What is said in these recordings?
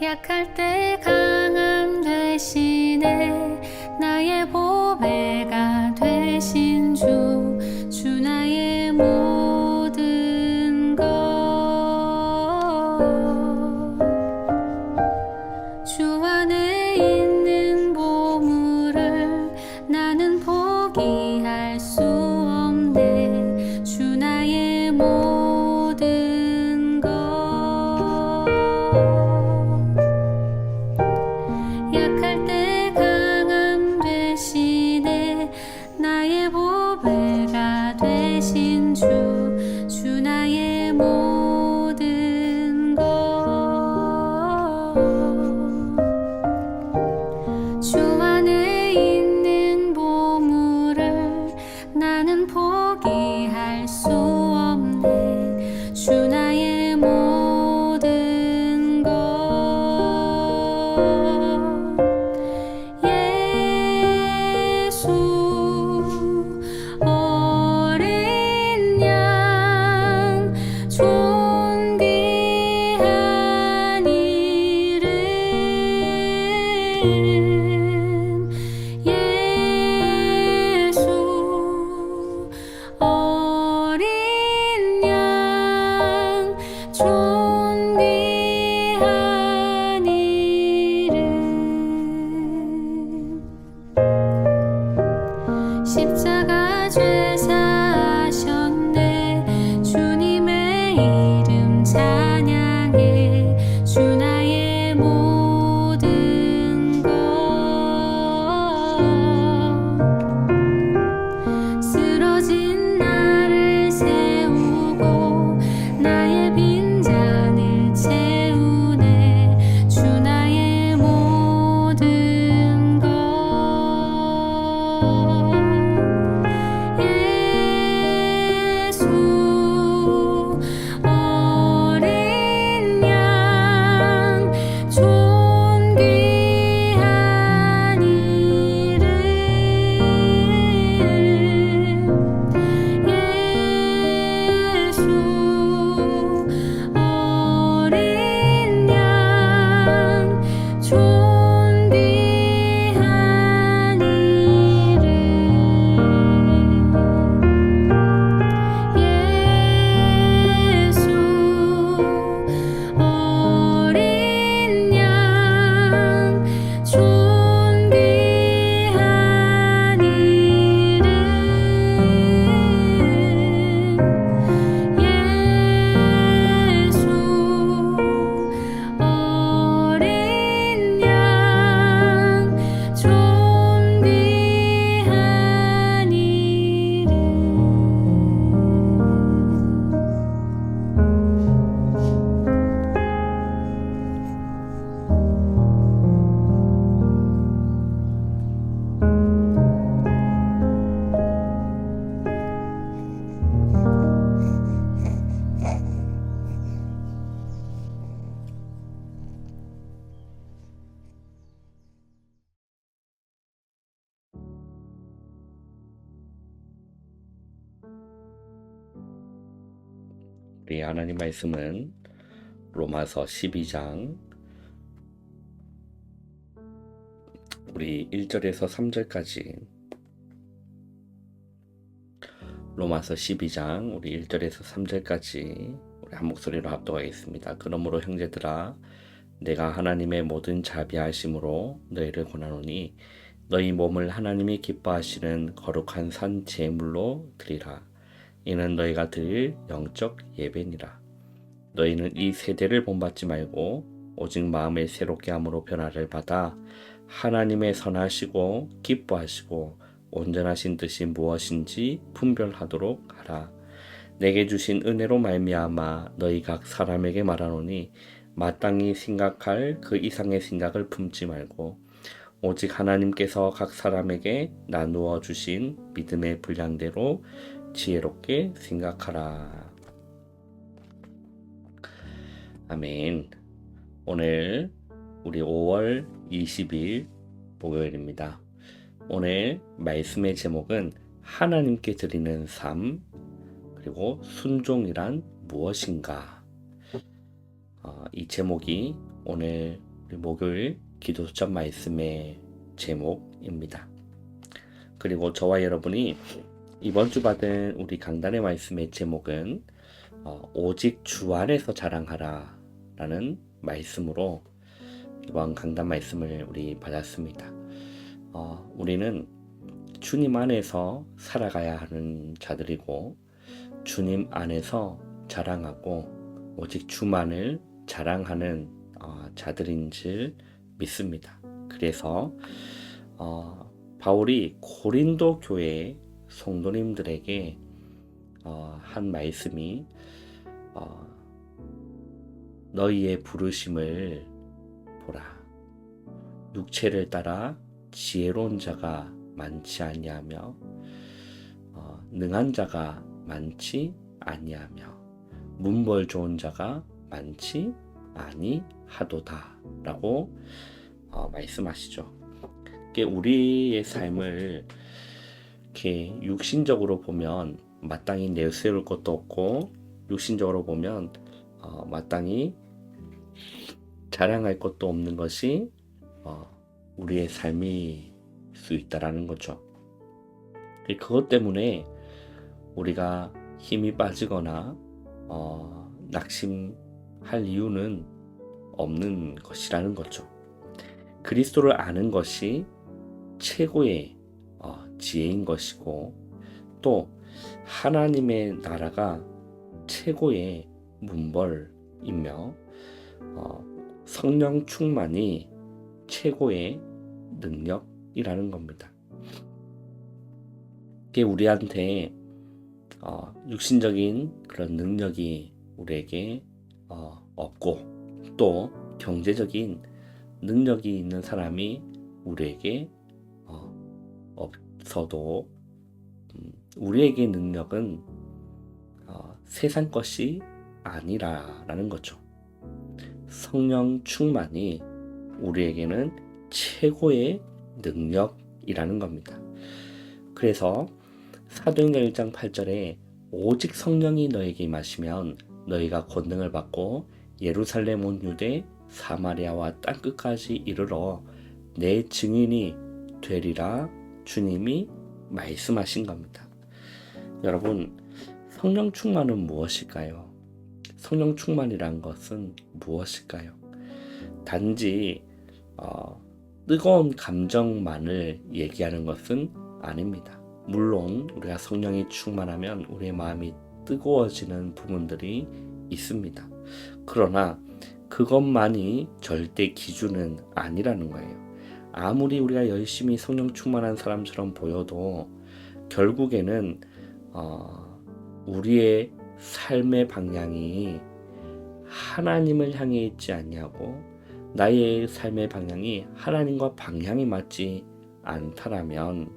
약할 때 강함 되시네. 나의 보배가 되신 주 나의 모든 것. 주 안에 있는 보물을 나는 포기할 수 없네. 주 나의 모든 것. 약할 때 강함 되시네. 나의 보배가 되신 주 나의 모든 것. 주 안에 있는 보물을 나는 포기할 수 없네. 주 나의 모든 것. 예수 어린 양 존귀한 이름. 예수 어린 양 존귀한 이름. 십자가 죄 사하셨네. 주님의 이름 찬양해. 주 나의 모든 것. 쓰러진 나를 세우고 나의 빈잔을 채우네. 주 나의 모든 것. 예수 어린 양 존귀한 이름. 예수 어린 양 존귀한 이름. 예수 어린 양 존귀한 이름. 예수 어린 양 존귀한 이름. 우리 하나님 말씀은 로마서 12장 우리 1절에서 3절까지 로마서 12장 우리 1절에서 3절까지 우리 한 목소리로 합독하겠습니다. 그러므로 형제들아 내가 하나님의 모든 자비하심으로 너희를 권하노니 너희 몸을 하나님이 기뻐하시는 거룩한 산 제물로 드리라. 이는 너희가 드릴 영적 예배니라. 너희는 이 세대를 본받지 말고 오직 마음을 새롭게 함으로 변화를 받아 하나님의 선하시고 기뻐하시고 온전하신 뜻이 무엇인지 분별하도록 하라. 내게 주신 은혜로 말미암아 너희 각 사람에게 말하노니 마땅히 생각할 그 이상의 생각을 품지 말고 오직 하나님께서 각 사람에게 나누어 주신 믿음의 분량대로 지혜롭게 생각하라. 아멘. 오늘 우리 5월 20일 목요일입니다. 오늘 말씀의 제목은 하나님께 드리는 삶, 그리고 순종이란 무엇인가? 이 제목이 오늘 우리 목요일 기도 수첩 말씀의 제목입니다. 그리고 저와 여러분이 이번 주 받은 우리 강단의 말씀의 제목은 오직 주 안에서 자랑하라 라는 말씀으로 이번 강단 말씀을 우리 받았습니다. 우리는 주님 안에서 살아가야 하는 자들이고 주님 안에서 자랑하고 오직 주만을 자랑하는 자들인 줄 믿습니다. 그래서 바울이 고린도 교회 성도님들에게 한 말씀이 너희의 부르심을 보라. 육체를 따라 지혜로운 자가 많지 아니하며 능한 자가 많지 아니하며 문벌 좋은 자가 많지 아니하도다 라고 말씀하시죠. 우리의 삶을 이렇게 육신적으로 보면 마땅히 내세울 것도 없고 육신적으로 보면 마땅히 자랑할 것도 없는 것이 우리의 삶일 수 있다라는 거죠. 그것 때문에 우리가 힘이 빠지거나 낙심할 이유는 없는 것이라는 거죠. 그리스도를 아는 것이 최고의 지혜인 것이고 또 하나님의 나라가 최고의 문벌이며 성령 충만이 최고의 능력이라는 겁니다. 이게 우리한테 육신적인 그런 능력이 우리에게 없고 또 경제적인 능력이 있는 사람이 우리에게 없어도 우리에게 능력은 세상 것이 아니라는 거죠. 성령 충만이 우리에게는 최고의 능력이라는 겁니다. 그래서 사도행전 1장 8절에 오직 성령이 너에게 임하시면 너희가 권능을 받고 예루살렘 온 유대 사마리아와 땅끝까지 이르러 내 증인이 되리라 주님이 말씀하신 겁니다. 여러분, 성령 충만은 무엇일까요? 성령 충만이란 것은 무엇일까요? 단지 뜨거운 감정만을 얘기하는 것은 아닙니다. 물론 우리가 성령이 충만하면 우리의 마음이 뜨거워지는 부분들이 있습니다. 그러나 그것만이 절대 기준은 아니라는 거예요. 아무리 우리가 열심히 성령 충만한 사람처럼 보여도 결국에는 우리의 삶의 방향이 하나님을 향해 있지 아니하고 나의 삶의 방향이 하나님과 방향이 맞지 않다라면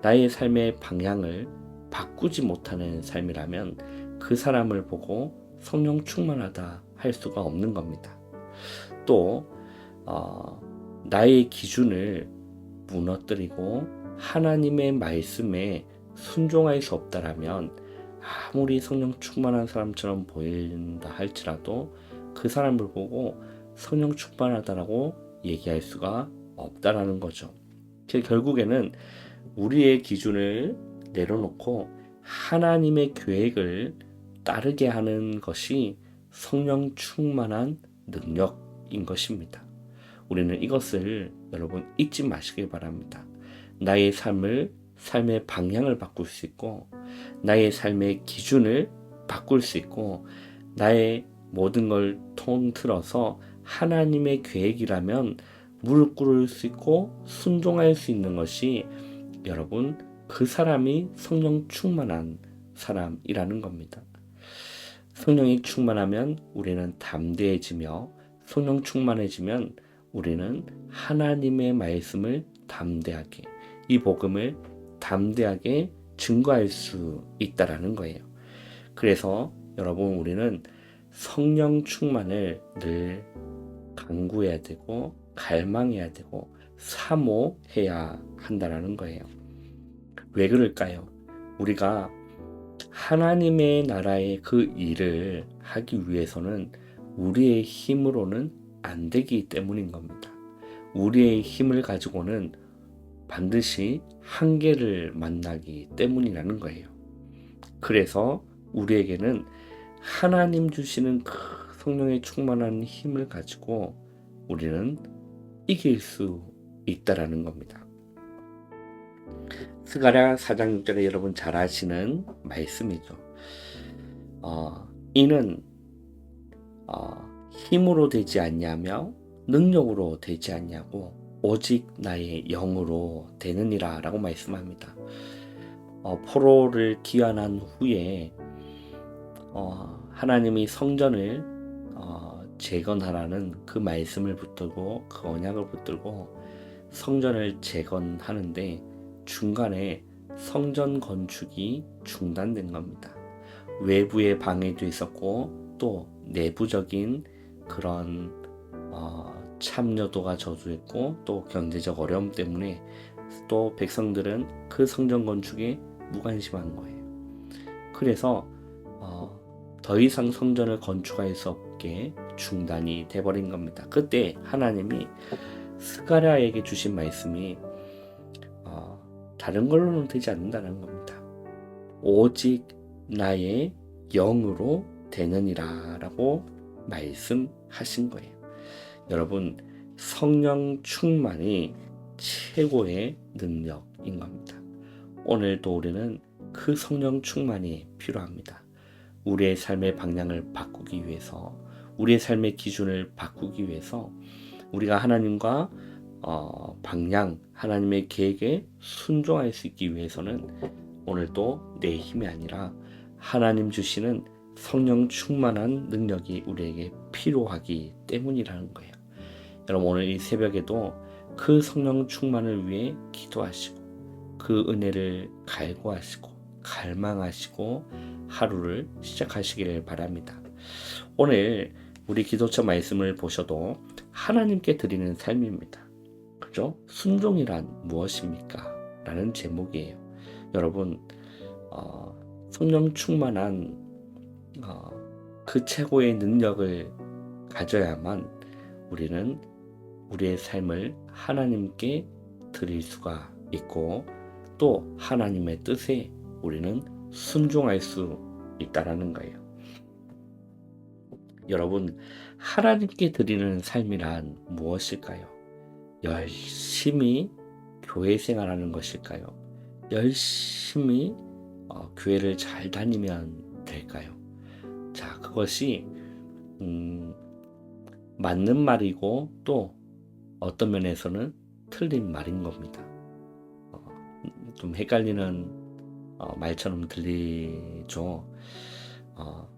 나의 삶의 방향을 바꾸지 못하는 삶이라면 그 사람을 보고 성령 충만하다 할 수가 없는 겁니다. 또 나의 기준을 무너뜨리고 하나님의 말씀에 순종할 수 없다라면 아무리 성령 충만한 사람처럼 보인다 할지라도 그 사람을 보고 성령 충만하다라고 얘기할 수가 없다라는 거죠. 결국에는 우리의 기준을 내려놓고 하나님의 계획을 따르게 하는 것이 성령 충만한 능력인 것입니다. 우리는 이것을 여러분 잊지 마시길 바랍니다. 나의 삶의 방향을 바꿀 수 있고 나의 삶의 기준을 바꿀 수 있고 나의 모든 걸 통틀어서 하나님의 계획이라면 무릎 꿇을 수 있고 순종할 수 있는 것이 여러분 그 사람이 성령 충만한 사람이라는 겁니다. 성령이 충만하면 우리는 담대해지며 성령 충만해지면 우리는 하나님의 말씀을 담대하게 이 복음을 담대하게 증거할 수 있다라는 거예요. 그래서 여러분 우리는 성령 충만을 늘 간구해야 되고 갈망해야 되고 사모해야 한다라는 거예요. 왜 그럴까요? 우리가 하나님의 나라의 그 일을 하기 위해서는 우리의 힘으로는 안 되기 때문인 겁니다. 우리의 힘을 가지고는 반드시 한계를 만나기 때문이라는 거예요. 그래서 우리에게는 하나님 주시는 그 성령의 충만한 힘을 가지고 우리는 이길 수 있다라는 겁니다. 스가랴 4장 6절에 여러분 잘 아시는 말씀이죠. 이는 힘으로 되지 않냐며 능력으로 되지 않냐고 오직 나의 영으로 되느니라 라고 말씀합니다. 포로를 귀환한 후에 하나님이 성전을 재건하라는 그 말씀을 붙들고 그 언약을 붙들고 성전을 재건하는데 중간에 성전 건축이 중단된 겁니다. 외부의 방해도 있었고 또 내부적인 그런 참여도가 저조했고 또 경제적 어려움 때문에 또 백성들은 그 성전 건축에 무관심한 거예요. 그래서 더 이상 성전을 건축할 수 없게 중단이 돼버린 겁니다. 그때 하나님이 스가랴에게 주신 말씀이 다른 걸로는 되지 않는다는 겁니다. 오직 나의 영으로 되느니라 라고 말씀하신 거예요. 여러분, 성령 충만이 최고의 능력인 겁니다. 오늘도 우리는 그 성령 충만이 필요합니다. 우리의 삶의 방향을 바꾸기 위해서, 우리의 삶의 기준을 바꾸기 위해서 우리가 하나님과 방향, 하나님의 계획에 순종할 수 있기 위해서는 오늘도 내 힘이 아니라 하나님 주시는 성령 충만한 능력이 우리에게 필요하기 때문이라는 거예요. 여러분, 오늘 이 새벽에도 그 성령 충만을 위해 기도하시고 그 은혜를 갈구하시고 갈망하시고 하루를 시작하시기를 바랍니다. 오늘 우리 기도처 말씀을 보셔도 하나님께 드리는 삶입니다. 그죠? 순종이란 무엇입니까? 라는 제목이에요. 여러분, 성령 충만한 그 최고의 능력을 가져야만 우리는 우리의 삶을 하나님께 드릴 수가 있고 또 하나님의 뜻에 우리는 순종할 수 있다라는 거예요. 여러분, 하나님께 드리는 삶이란 무엇일까요? 열심히 교회 생활하는 것일까요? 열심히 교회를 잘 다니면 될까요? 자, 그것이 맞는 말이고 또 어떤 면에서는 틀린 말인 겁니다. 좀 헷갈리는 말처럼 들리죠.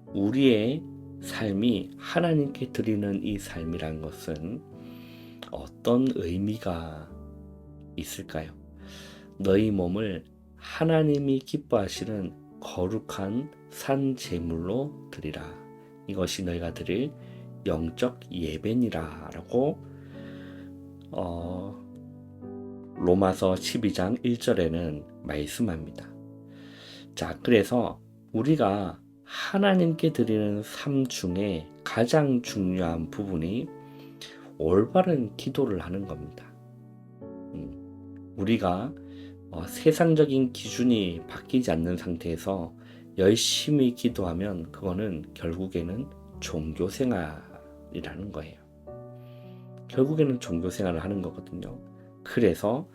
우리의 삶이 하나님께 드리는 이 삶이란 것은 어떤 의미가 있을까요? 너희 몸을 하나님이 기뻐하시는 거룩한 산 제물로 드리라. 이것이 너희가 드릴 영적 예배니라 라고 로마서 12장 1절에는 말씀합니다. 자, 그래서 우리가 하나님께 드리는 삶 중에 가장 중요한 부분이 올바른 기도를 하는 겁니다. 우리가 세상적인 기준이 바뀌지 않는 상태에서 열심히 기도하면 그거는 결국에는 종교생활이라는 거예요. 결국에는 종교생활을 하는 거거든요. 그래서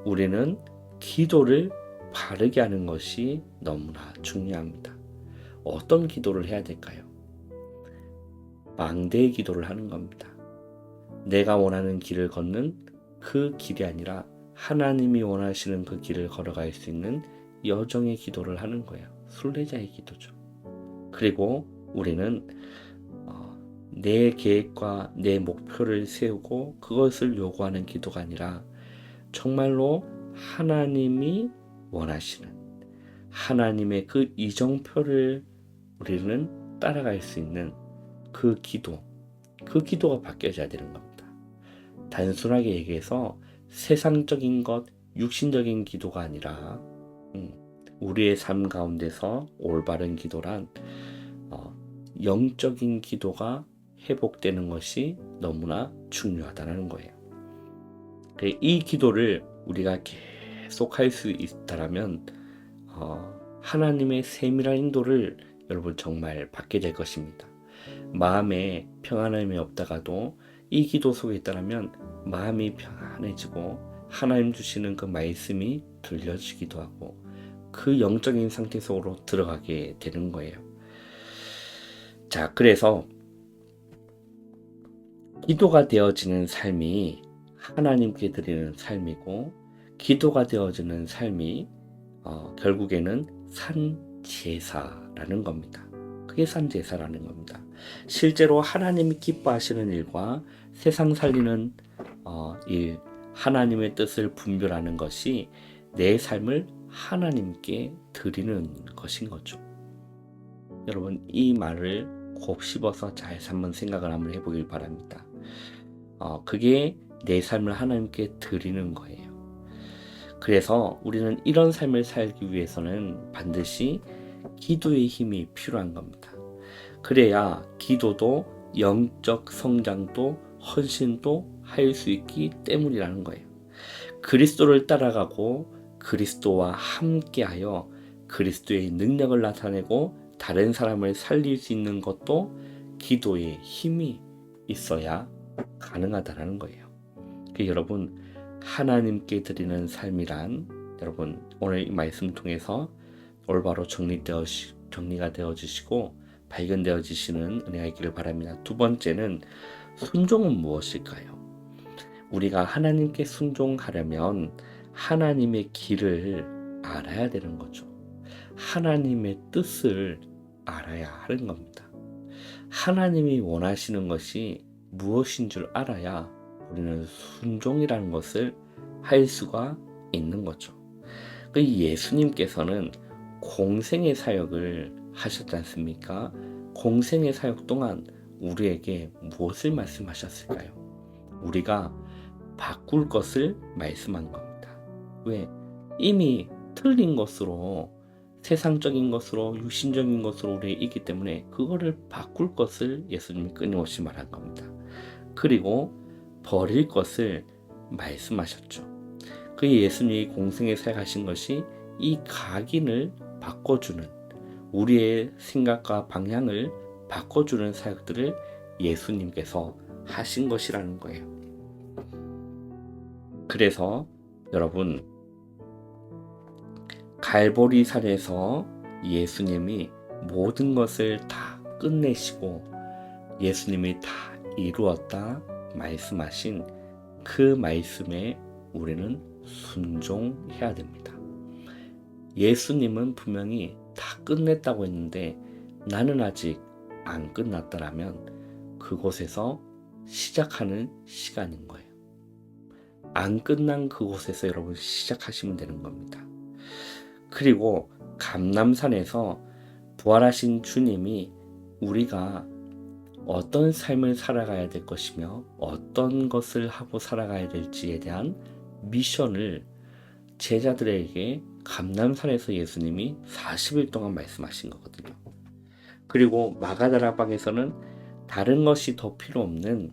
우리는 기도를 바르게 하는 것이 너무나 중요합니다. 어떤 기도를 해야 될까요? 망대의 기도를 하는 겁니다. 내가 원하는 길을 걷는 그 길이 아니라 하나님이 원하시는 그 길을 걸어갈 수 있는 여정의 기도를 하는 거예요. 순례자의 기도죠. 그리고 우리는 내 계획과 내 목표를 세우고 그것을 요구하는 기도가 아니라 정말로 하나님이 원하시는 하나님의 그 이정표를 우리는 따라갈 수 있는 그 기도가 바뀌어져야 되는 겁니다. 단순하게 얘기해서 세상적인 것, 육신적인 기도가 아니라 우리의 삶 가운데서 올바른 기도란 영적인 기도가 회복되는 것이 너무나 중요하다는 거예요. 이 기도를 우리가 계속 할 수 있다면 하나님의 세밀한 인도를 여러분 정말 받게 될 것입니다. 마음에 평안함이 없다가도 이 기도 속에 있다면 마음이 평안해지고 하나님 주시는 그 말씀이 들려지기도 하고 그 영적인 상태 속으로 들어가게 되는 거예요. 자, 그래서 기도가 되어지는 삶이 하나님께 드리는 삶이고, 기도가 되어지는 삶이 결국에는 산제사라는 겁니다. 그게 산제사라는 겁니다. 실제로 하나님이 기뻐하시는 일과 세상 살리는 일, 하나님의 뜻을 분별하는 것이 내 삶을 하나님께 드리는 것인 거죠. 여러분, 이 말을 곱씹어서 잘 한번 생각을 한번 해보길 바랍니다. 그게 내 삶을 하나님께 드리는 거예요. 그래서 우리는 이런 삶을 살기 위해서는 반드시 기도의 힘이 필요한 겁니다. 그래야 기도도 영적 성장도 헌신도 할 수 있기 때문이라는 거예요. 그리스도를 따라가고 그리스도와 함께하여 그리스도의 능력을 나타내고 다른 사람을 살릴 수 있는 것도 기도의 힘이 있어야 가능하다는 거예요. 여러분, 하나님께 드리는 삶이란, 여러분 오늘 이 말씀 통해서 올바로 정리가 되어지시고 발견되어지시는 은혜가 있기를 바랍니다. 두 번째는 순종은 무엇일까요? 우리가 하나님께 순종하려면 하나님의 길을 알아야 되는 거죠. 하나님의 뜻을 알아야 하는 겁니다. 하나님이 원하시는 것이 무엇인 줄 알아야 우리는 순종이라는 것을 할 수가 있는 거죠. 예수님께서는 공생의 사역을 하셨지 않습니까? 공생의 사역 동안 우리에게 무엇을 말씀하셨을까요? 우리가 바꿀 것을 말씀한 겁니다. 왜? 이미 틀린 것으로, 세상적인 것으로, 육신적인 것으로 우리가 있기 때문에 그거를 바꿀 것을 예수님이 끊임없이 말한 겁니다. 그리고 버릴 것을 말씀하셨죠. 그 예수님이 공생에 사역하신 것이 이 각인을 바꿔주는, 우리의 생각과 방향을 바꿔주는 사역들을 예수님께서 하신 것이라는 거예요. 그래서 여러분, 갈보리산에서 예수님이 모든 것을 다 끝내시고 예수님이 다 이루었다 말씀하신 그 말씀에 우리는 순종해야 됩니다. 예수님은 분명히 다 끝냈다고 했는데 나는 아직 안 끝났다라면 그곳에서 시작하는 시간인 거예요. 안 끝난 그곳에서 여러분 시작하시면 되는 겁니다. 그리고 감람산에서 부활하신 주님이 우리가 어떤 삶을 살아가야 될 것이며 어떤 것을 하고 살아가야 될지에 대한 미션을 제자들에게 감람산에서 예수님이 40일 동안 말씀하신 거거든요. 그리고 마가다락방에서는 다른 것이 더 필요 없는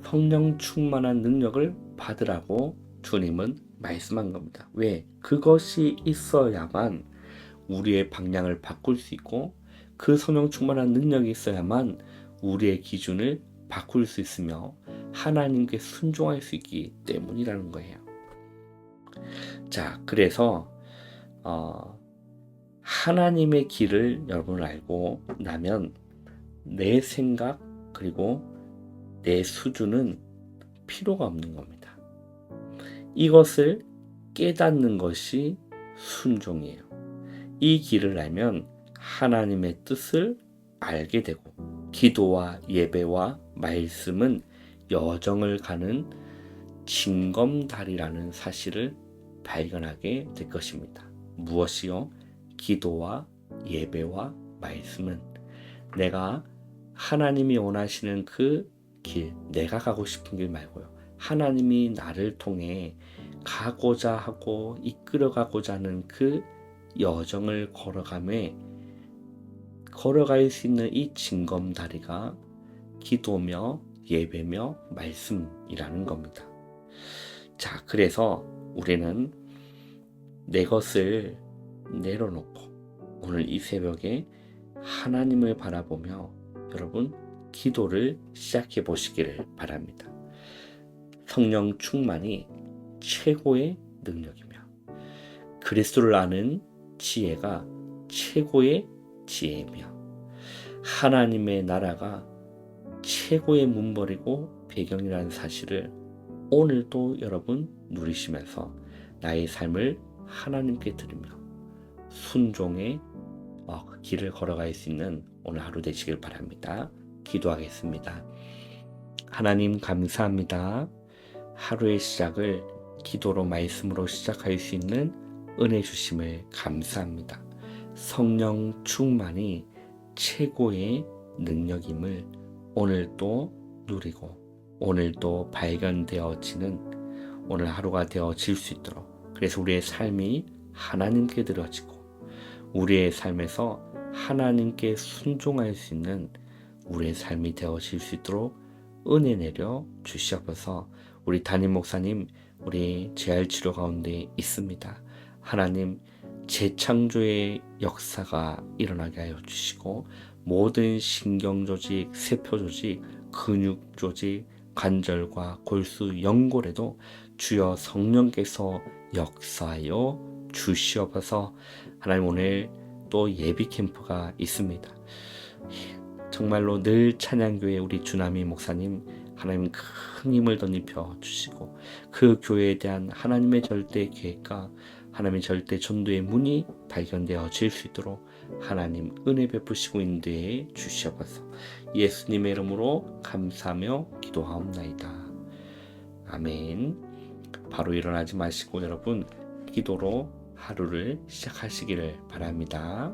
성령 충만한 능력을 받으라고 주님은 말씀한 겁니다. 왜? 그것이 있어야만 우리의 방향을 바꿀 수 있고 그 성령 충만한 능력이 있어야만 우리의 기준을 바꿀 수 있으며 하나님께 순종할 수 있기 때문이라는 거예요. 자, 그래서 하나님의 길을 여러분 알고 나면 내 생각 그리고 내 수준은 필요가 없는 겁니다. 이것을 깨닫는 것이 순종이에요. 이 길을 알면 하나님의 뜻을 알게 되고 기도와 예배와 말씀은 여정을 가는 징검다리라는 사실을 발견하게 될 것입니다. 무엇이요? 기도와 예배와 말씀은 내가 하나님이 원하시는 그 길, 내가 가고 싶은 길 말고요. 하나님이 나를 통해 가고자 하고 이끌어가고자 하는 그 여정을 걸어갈 수 있는 이 징검다리가 기도며 예배며 말씀이라는 겁니다. 자, 그래서 우리는 내 것을 내려놓고 오늘 이 새벽에 하나님을 바라보며 여러분 기도를 시작해 보시기를 바랍니다. 성령 충만이 최고의 능력이며 그리스도를 아는 지혜가 최고의 지혜이며 하나님의 나라가 최고의 문벌이고 배경이라는 사실을 오늘도 여러분 누리시면서 나의 삶을 하나님께 드리며 순종의 그 길을 걸어갈 수 있는 오늘 하루 되시길 바랍니다. 기도하겠습니다. 하나님 감사합니다. 하루의 시작을 기도로 말씀으로 시작할 수 있는 은혜 주심을 감사합니다. 성령 충만이 최고의 능력임을 오늘도 누리고 오늘도 발견되어지는 오늘 하루가 되어질 수 있도록 그래서 우리의 삶이 하나님께 드려지고 우리의 삶에서 하나님께 순종할 수 있는 우리의 삶이 되어질 수 있도록 은혜 내려 주시옵소서. 우리 담임 목사님 우리 재활치료 가운데 있습니다. 하나님 재창조의 역사가 일어나게 하여 주시고 모든 신경조직, 세포조직, 근육조직, 관절과 골수, 연골에도 주여 성령께서 역사하여 주시옵소서. 하나님 오늘 또 예비 캠프가 있습니다. 정말로 늘 찬양교회 우리 주남이 목사님 하나님 큰 힘을 덧입혀 주시고 그 교회에 대한 하나님의 절대 계획과 하나님의 절대 전도의 문이 발견되어질 수 있도록 하나님 은혜 베푸시고 인도해 주시옵소서. 예수님의 이름으로 감사하며 기도하옵나이다. 아멘. 바로 일어나지 마시고 여러분 기도로 하루를 시작하시기를 바랍니다.